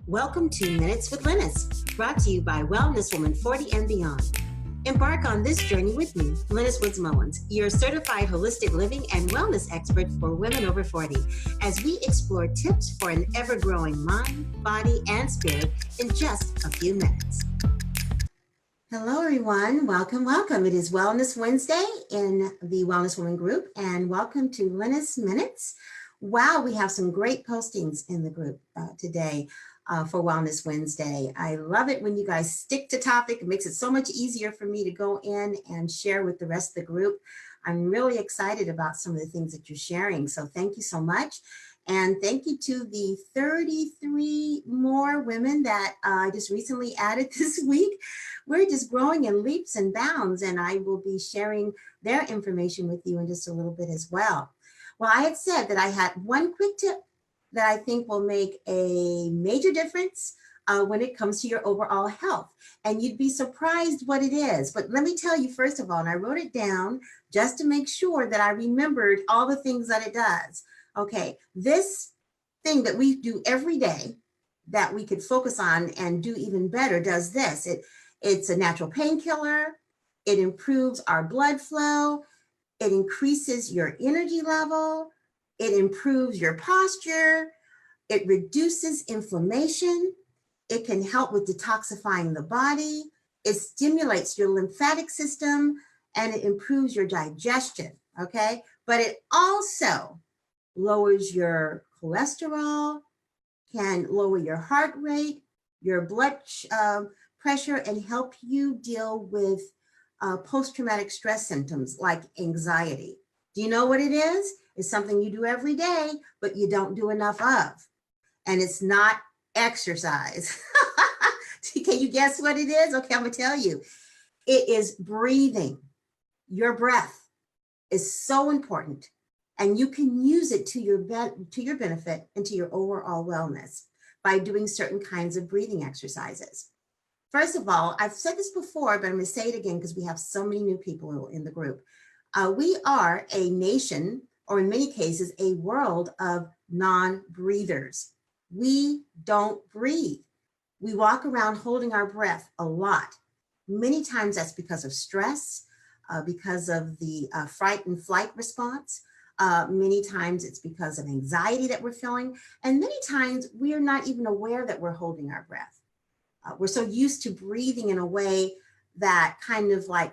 Welcome to Minutes with Lynnis, brought to you by Wellness Woman 40 and Beyond. Embark on this journey with me, Lynnis Minutes, your certified holistic living and wellness expert for women over 40, as we explore tips for an ever-growing mind, body, and spirit in just a few minutes. Hello, everyone. Welcome, welcome. It is Wellness Wednesday in the Wellness Woman group, and welcome to Lynnis Minutes. Wow, we have some great postings in the group today. For Wellness Wednesday. I love it when you guys stick to topic. It makes it so much easier for me to go in and share with the rest of the group. I'm really excited about some of the things that you're sharing. So thank you so much. And thank you to the 33 more women that I just recently added this week. We're just growing in leaps and bounds, and I will be sharing their information with you in just a little bit as well. Well, I had said that I had one quick tip that I think will make a major difference when it comes to your overall health. And you'd be surprised what it is. But let me tell you, first of all, and I wrote it down just to make sure that I remembered all the things that it does. Okay, this thing that we do every day that we could focus on and do even better does this. It's a natural painkiller. It improves our blood flow. It increases your energy level. It improves your posture. It reduces inflammation. It can help with detoxifying the body. It stimulates your lymphatic system and it improves your digestion, okay? But it also lowers your cholesterol, can lower your heart rate, your blood pressure, and help you deal with post-traumatic stress symptoms like anxiety. Do you know what it is? It's something you do every day, but you don't do enough of. And it's not exercise. Can you guess what it is? Okay, I'm gonna tell you. It is breathing. Your breath is so important, and you can use it to your benefit and to your overall wellness by doing certain kinds of breathing exercises. First of all, I've said this before, but I'm gonna say it again because we have so many new people in the group. We are a nation, or in many cases, a world of non-breathers. We don't breathe. We walk around holding our breath a lot. Many times that's because of stress, because of the fright and flight response. Many times it's because of anxiety that we're feeling. And many times we are not even aware that we're holding our breath. We're so used to breathing in a way that kind of like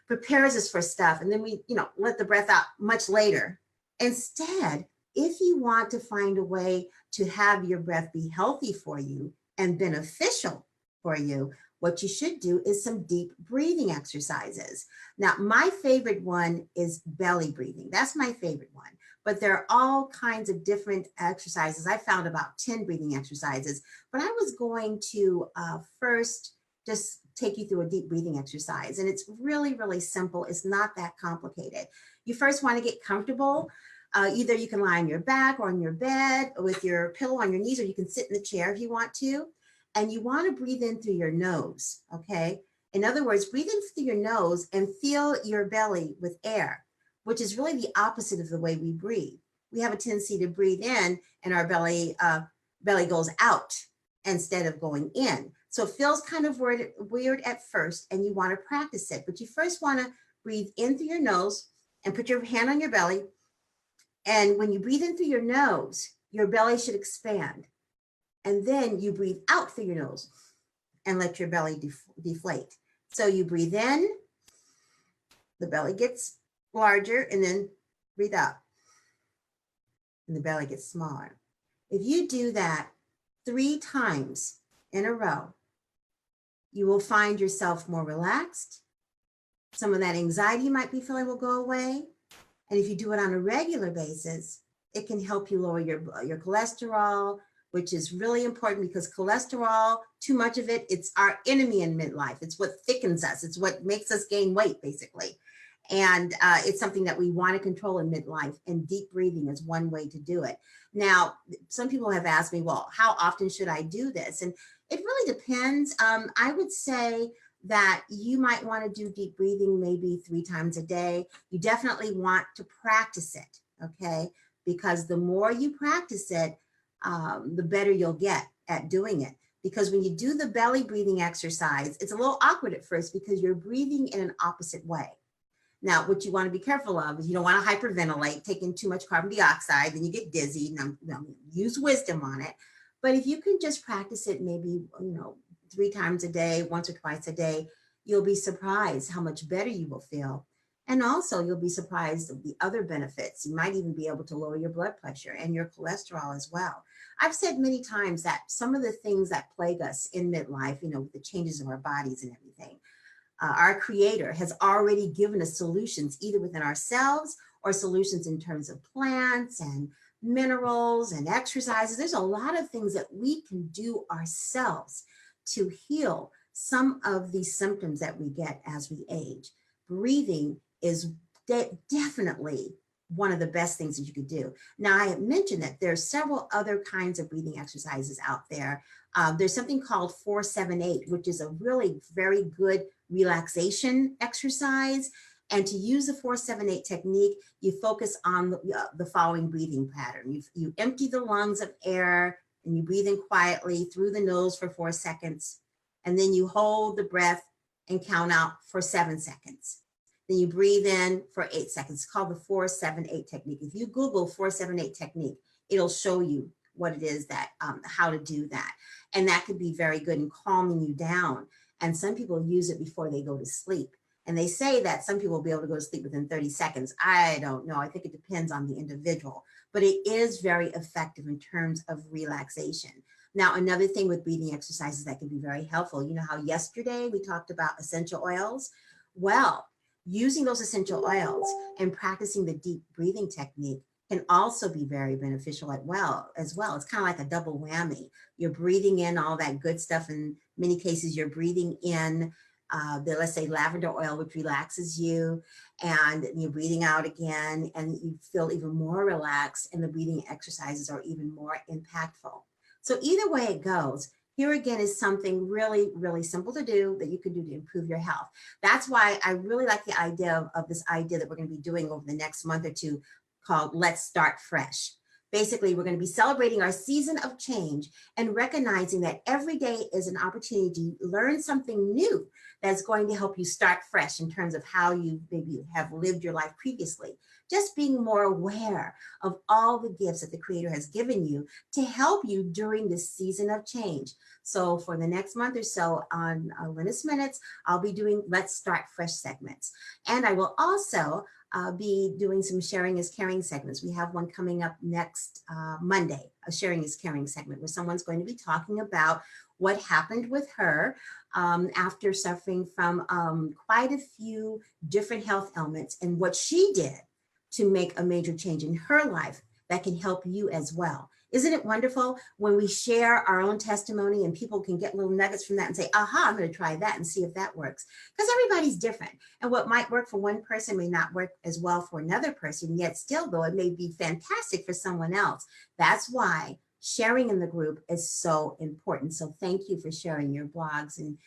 prepares us for stuff. And then we, let the breath out much later. Instead, if you want to find a way to have your breath be healthy for you and beneficial for you, what you should do is some deep breathing exercises. Now, my favorite one is belly breathing. That's my favorite one. But there are all kinds of different exercises. I found about 10 breathing exercises, but I was going to first just take you through a deep breathing exercise. And it's really, really simple. It's not that complicated. You first want to get comfortable. Either you can lie on your back or on your bed with your pillow on your knees, or you can sit in the chair if you want to. And you want to breathe in through your nose, okay? In other words, breathe in through your nose and fill your belly with air, which is really the opposite of the way we breathe. We have a tendency to breathe in and our belly goes out instead of going in. So it feels kind of weird at first, and you want to practice it. But you first want to breathe in through your nose and put your hand on your belly. And when you breathe in through your nose, your belly should expand. And then you breathe out through your nose and let your belly deflate. So you breathe in, the belly gets larger, and then breathe out, and the belly gets smaller. If you do that 3 times in a row, you will find yourself more relaxed. Some of that anxiety you might be feeling will go away. And if you do it on a regular basis, it can help you lower your cholesterol, which is really important because cholesterol, too much of it, it's our enemy in midlife. It's what thickens us. It's what makes us gain weight, basically. And it's something that we want to control in midlife, and deep breathing is one way to do it. Now, some people have asked me, well, how often should I do this? And it really depends. I would say that you might want to do deep breathing maybe 3 times a day. You definitely want to practice it, okay? Because the more you practice it, the better you'll get. at doing it. Because when you do the belly breathing exercise, it's a little awkward at first because you're breathing in an opposite way. Now, what you want to be careful of is you don't want to hyperventilate, take in too much carbon dioxide, then you get dizzy. Now, use wisdom on it. But if you can just practice it maybe, 3 times a day, once or twice a day, you'll be surprised how much better you will feel. And also you'll be surprised of the other benefits. You might even be able to lower your blood pressure and your cholesterol as well. I've said many times that some of the things that plague us in midlife, the changes of our bodies and everything, our Creator has already given us solutions either within ourselves or solutions in terms of plants and minerals and exercises. There's a lot of things that we can do ourselves to heal some of these symptoms that we get as we age. Breathing is definitely one of the best things that you could do. Now, I had mentioned that there's several other kinds of breathing exercises out there. There's something called 4-7-8, which is a really very good relaxation exercise. And to use the 4-7-8 technique, you focus on the following breathing pattern. You empty the lungs of air and you breathe in quietly through the nose for 4 seconds. And then you hold the breath and count out for 7 seconds. Then you breathe in for 8 seconds. It's called the 4-7-8 technique. If you Google 4-7-8 technique, it'll show you what it is that, how to do that. And that could be very good in calming you down. And some people use it before they go to sleep. And they say that some people will be able to go to sleep within 30 seconds. I don't know. I think it depends on the individual, but it is very effective in terms of relaxation. Now, another thing with breathing exercises that can be very helpful, you know how yesterday we talked about essential oils? Well, using those essential oils and practicing the deep breathing technique can also be very beneficial as well. It's kind of like a double whammy. You're breathing in all that good stuff. In many cases, you're breathing in let's say lavender oil, which relaxes you, and you're breathing out again, and you feel even more relaxed, and the breathing exercises are even more impactful. So either way it goes, here again is something really, really simple to do that you can do to improve your health. That's why I really like the idea of this idea that we're going to be doing over the next month or two called Let's Start Fresh. Basically, we're going to be celebrating our season of change and recognizing that every day is an opportunity to learn something new that's going to help you start fresh in terms of how you maybe have lived your life previously. Just being more aware of all the gifts that the Creator has given you to help you during this season of change. So for the next month or so on Lynnis Minutes, I'll be doing Let's Start Fresh segments. And I will also be doing some Sharing is Caring segments. We have one coming up next Monday, a Sharing is Caring segment, where someone's going to be talking about what happened with her after suffering from quite a few different health ailments and what she did to make a major change in her life that can help you as well. Isn't it wonderful when we share our own testimony and people can get little nuggets from that and say, aha, I'm going to try that and see if that works. Because everybody's different. And what might work for one person may not work as well for another person, yet still, though, it may be fantastic for someone else. That's why sharing in the group is so important. So thank you for sharing your blogs and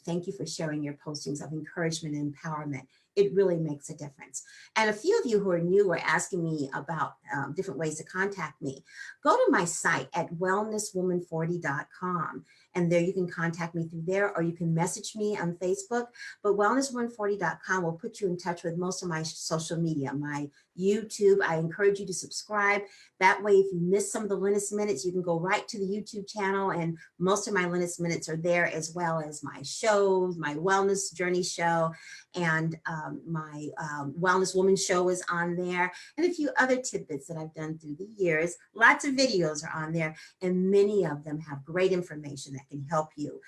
thank you for sharing your postings of encouragement and empowerment. It really makes a difference. And a few of you who are new are asking me about different ways to contact me. Go to my site at wellnesswoman40.com. And there you can contact me through there, or you can message me on Facebook. But wellnesswoman40.com will put you in touch with most of my social media, my YouTube. I encourage you to subscribe. That way, if you miss some of the Lynnis Minutes, you can go right to the YouTube channel, and most of my Lynnis Minutes are there, as well as my shows, my Wellness Journey show, and my Wellness Woman show is on there, and a few other tidbits that I've done through the years. Lots of videos are on there, and many of them have great information that can help you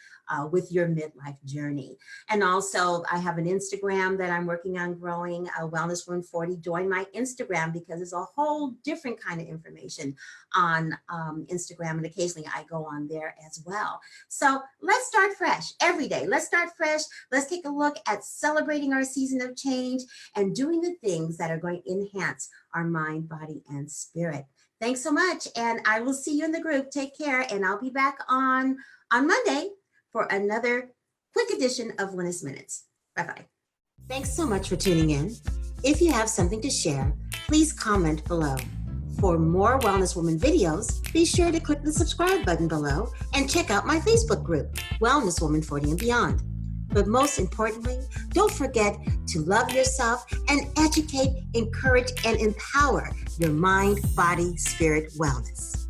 with your midlife journey. And also, I have an Instagram that I'm working on growing, Wellness Woman 40. Join my Instagram because there's a whole different kind of information on Instagram, and occasionally I go on there as well. So let's start fresh every day. Let's start fresh. Let's take a look at celebrating our season of change and doing the things that are going to enhance our mind, body, and spirit. Thanks so much. And I will see you in the group. Take care. And I'll be back on Monday for another quick edition of Lynnis Minutes. Bye-bye. Thanks so much for tuning in. If you have something to share, please comment below. For more Wellness Woman videos, be sure to click the subscribe button below and check out my Facebook group, Wellness Woman 40 and Beyond. But most importantly, don't forget to love yourself and educate, encourage, and empower your mind, body, spirit wellness.